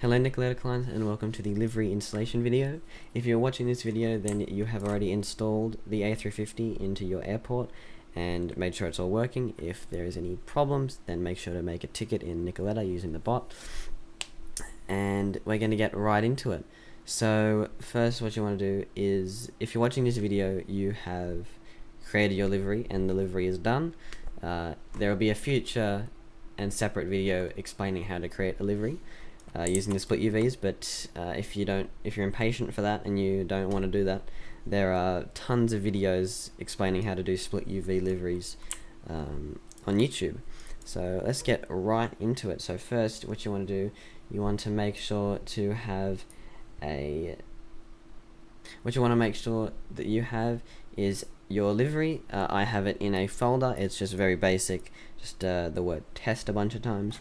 Hello Nikoleta clients, and welcome to the livery installation video. If you're watching this video, then you have already installed the A350 into your airport and made sure it's all working. If there is any problems, then make sure to make a ticket in Nikoleta using the bot. And we're going to get right into it. So first, what you want to do is, if you're watching this video, you have created your livery and the livery is done. There will be a future and separate video explaining how to create a livery using the split UVs, but if you're impatient for that and you don't want to do that, there are tons of videos explaining how to do split UV liveries on YouTube. So let's get right into it. So first, what you want to do, you want to make sure to have what you want to make sure that you have is your livery. I have it in a folder. It's just very basic, just the word test a bunch of times.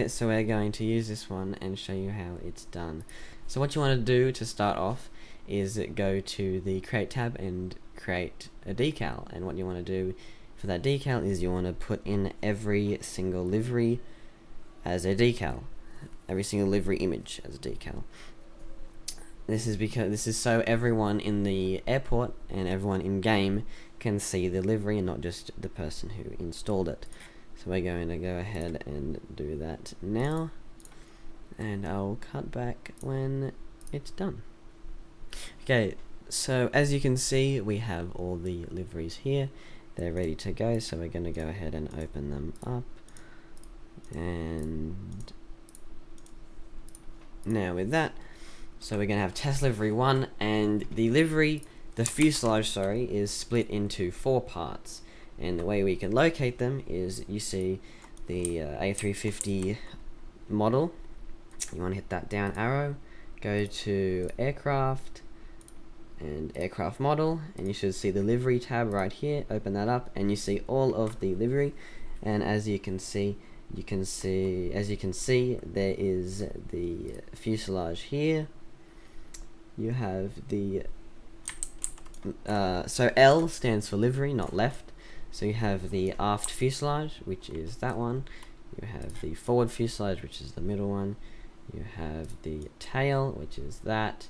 So we're going to use this one and show you how it's done. So what you want to do to start off is go to the create tab and create a decal, and what you want to do for that decal is you want to put in every single livery as a decal, every single livery image as a decal. This is so everyone in the airport and everyone in game can see the livery and not just the person who installed it. So we're going to go ahead and do that now, and I'll cut back when it's done. Okay, so as you can see, we have all the liveries here. They're ready to go, so we're going to go ahead and open them up. And now with that, so we're going to have test livery 1, and the fuselage, is split into 4 parts. And the way we can locate them is, you see the A350 model. You want to hit that down arrow, go to aircraft and aircraft model, and you should see the livery tab right here. Open that up and you see all of the livery, and as you can see there is the fuselage here. You have the so L stands for livery, not left. So you have the aft fuselage, which is that one. You have the forward fuselage, which is the middle one. You have the tail, which is that.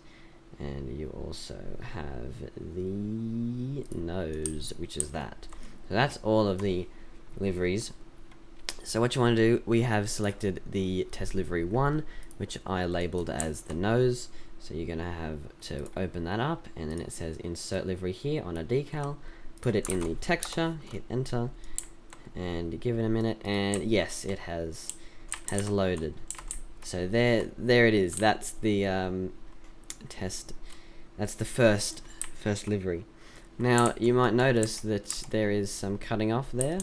And you also have the nose, which is that. So that's all of the liveries. So what you want to do, we have selected the test livery 1, which I labeled as the nose. So you're going to have to open that up, and then it says insert livery here on a decal. Put it in the texture, hit enter, and give it a minute, and yes, it has loaded. So there it is. That's the test. That's the first livery. Now you might notice that there is some cutting off there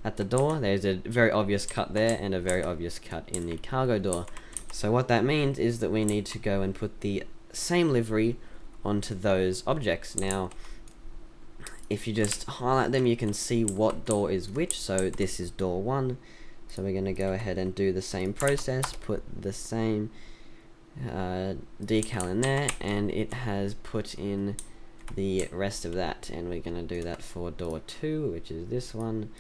at the door. There's a very obvious cut there and a very obvious cut in the cargo door. So what that means is that we need to go and put the same livery onto those objects. Now, if you just highlight them, you can see what door is which. So this is door 1. So we're going to go ahead and do the same process, put the same decal in there, and it has put in the rest of that. And we're going to do that for door 2, which is this one.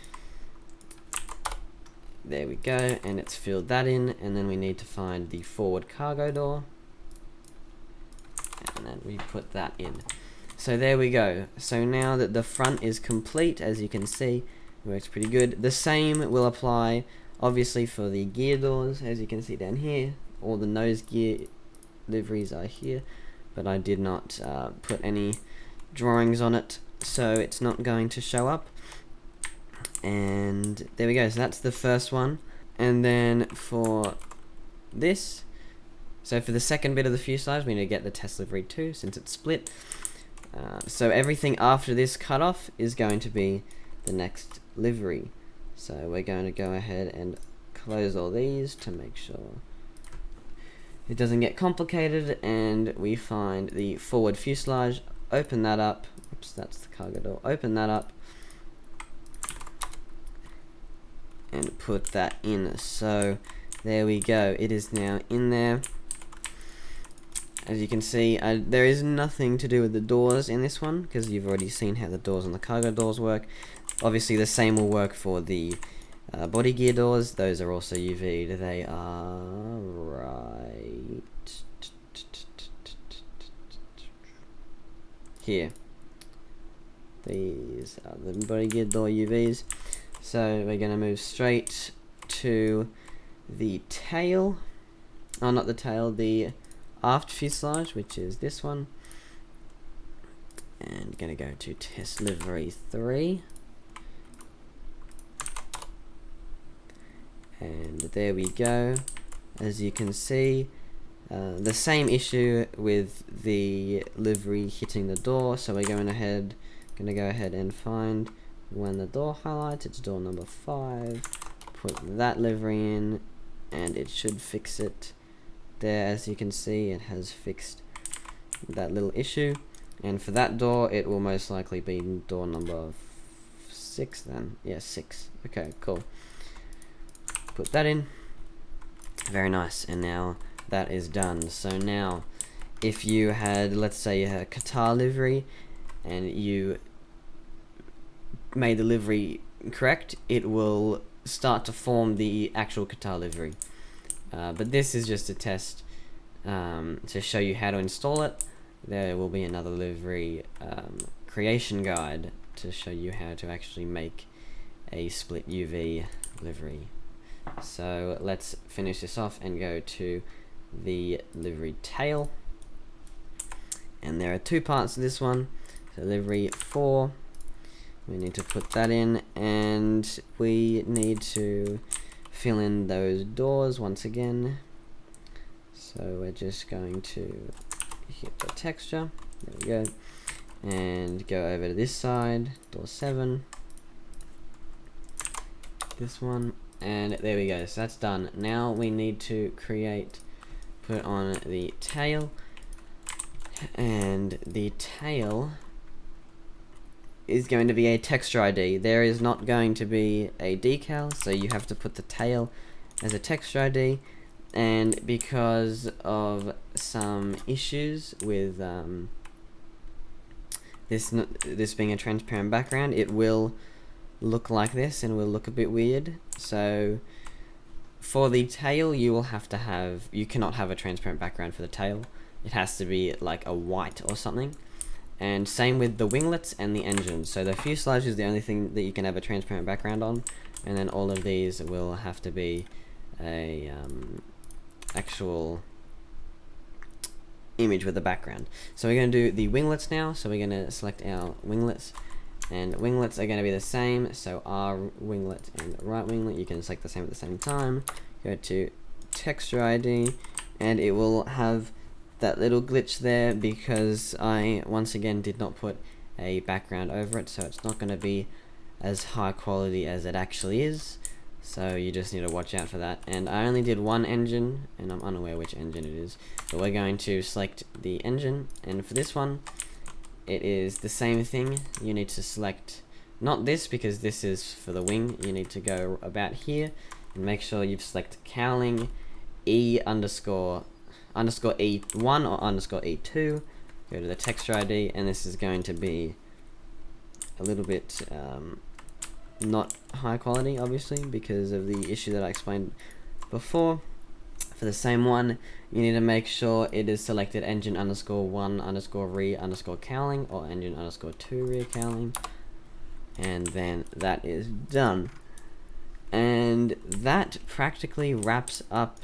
There we go, and it's filled that in, and then we need to find the forward cargo door, and then we put that in. So there we go. So now that the front is complete, as you can see, it works pretty good. The same will apply, obviously, for the gear doors, as you can see down here. All the nose gear liveries are here, but I did not put any drawings on it, so it's not going to show up. And there we go. So that's the first one. And then for this, so for the second bit of the fuselage, we need to get the test livery 2 since it's split. So everything after this cutoff is going to be the next livery. So we're going to go ahead and close all these to make sure it doesn't get complicated, and we find the forward fuselage, open that up. Oops, that's the cargo door. Open that up and put that in. So there we go. It is now in there. As you can see, there is nothing to do with the doors in this one, because you've already seen how the doors on the cargo doors work. Obviously the same will work for the body gear doors. Those are also UV'd. They are here. These are the body gear door UVs. So we're going to move straight to the tail. Oh, not the tail, the aft fuselage, which is this one. And going to go to test livery 3. And there we go. As you can see, the same issue with the livery hitting the door. So we're going to go ahead and find when the door highlights, it's door number 5. Put that livery in, and it should fix it. There, as you can see, it has fixed that little issue. And for that door, it will most likely be door number 6 then. Yeah, 6. Okay, cool. Put that in. Very nice. And now that is done. So now, if you had, let's say you had a Qatar livery, and you made the livery correct, it will start to form the actual Qatar livery. But this is just a test to show you how to install it. There will be another livery creation guide to show you how to actually make a split UV livery. So let's finish this off and go to the livery tail. And there are 2 parts to this one. So livery 4, we need to put that in, and we need to fill in those doors once again. So we're just going to hit the texture, there we go, and go over to this side, door 7, this one, and there we go. So that's done. Now we need to put on the tail, and the tail is going to be a texture ID. There is not going to be a decal, so you have to put the tail as a texture ID. And because of some issues with this being a transparent background, it will look like this and will look a bit weird. So for the tail, you cannot have a transparent background for the tail. It has to be like a white or something. And same with the winglets and the engine. So the fuselage is the only thing that you can have a transparent background on, and then all of these will have to be a actual image with the background. So we're going to do the winglets now. So we're going to select our winglets, and winglets are going to be the same. So R winglet and right winglet, you can select the same at the same time. Go to texture ID, and it will have that little glitch there because I once again did not put a background over it, so it's not going to be as high quality as it actually is. So you just need to watch out for that. And I only did one engine, and I'm unaware which engine it is, but we're going to select the engine. And for this one, it is the same thing. You need to select not this, because this is for the wing. You need to go about here and make sure you've selected cowling E underscore E1 or underscore E2. Go to the texture ID, and this is going to be a little bit not high quality, obviously, because of the issue that I explained before. For the same one, you need to make sure it is selected engine underscore 1 underscore rear underscore cowling or engine underscore 2 rear cowling, and then that is done. And that practically wraps up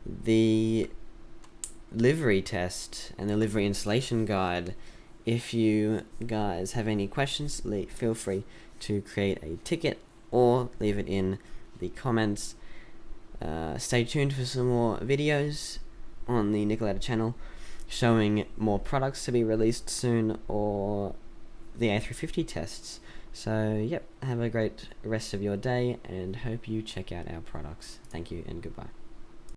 the livery test and the livery installation guide. If you guys have any questions, feel free to create a ticket or leave it in the comments. Stay tuned for some more videos on the Nikoleta channel showing more products to be released soon, or the A350 tests. So yep, have a great rest of your day and hope you check out our products. Thank you and goodbye.